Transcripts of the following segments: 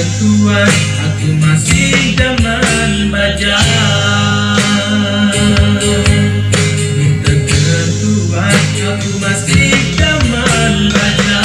tertuan, aku masih zaman baja. Minta tertuan, aku masih zaman baja.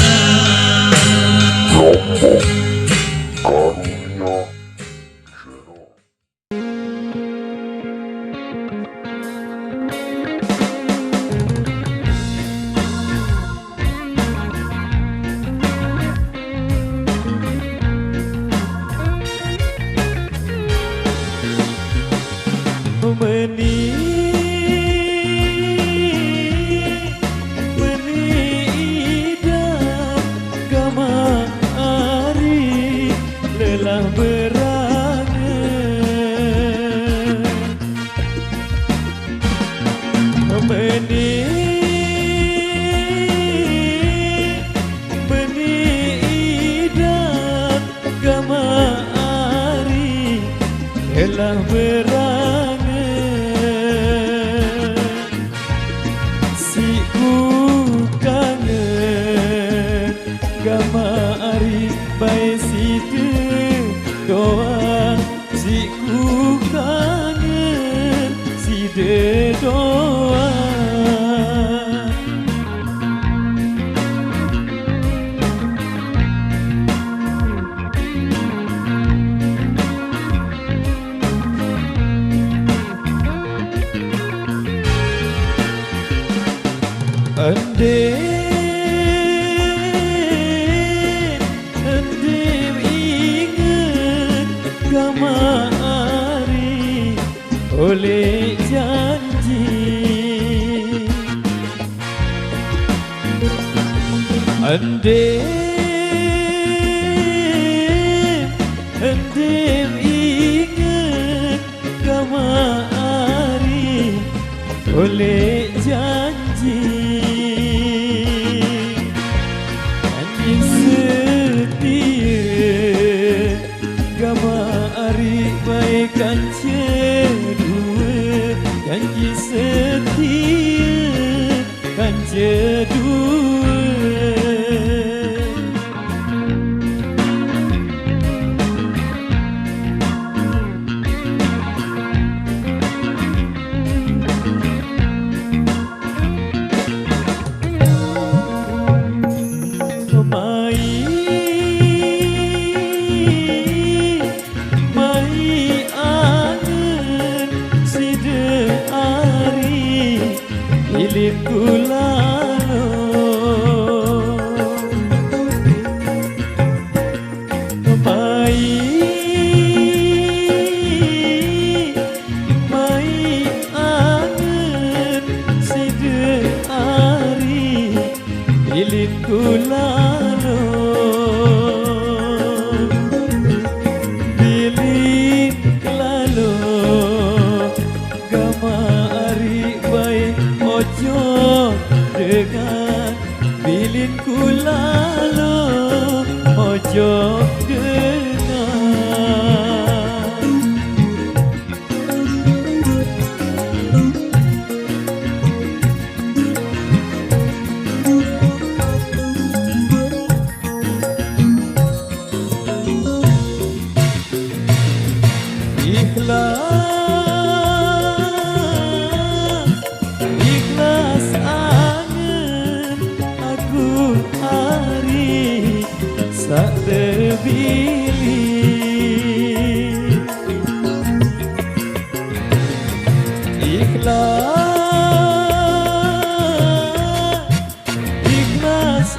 Telah berangan si ku kangen gama ari bae si doa si ku kangen si doa. Andem ingat kamari oleh janji. Andem ingat kamari oleh janji. Baikkan cedua, janji setia kan cedua. Bilin ku lalu ojo dengar. Ikhlas angen aku hari sak terpilih. Ikhlas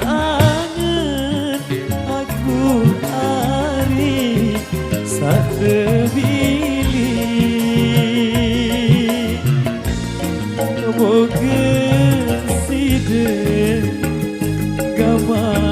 angen aku hari sak terpilih. Moga sida gama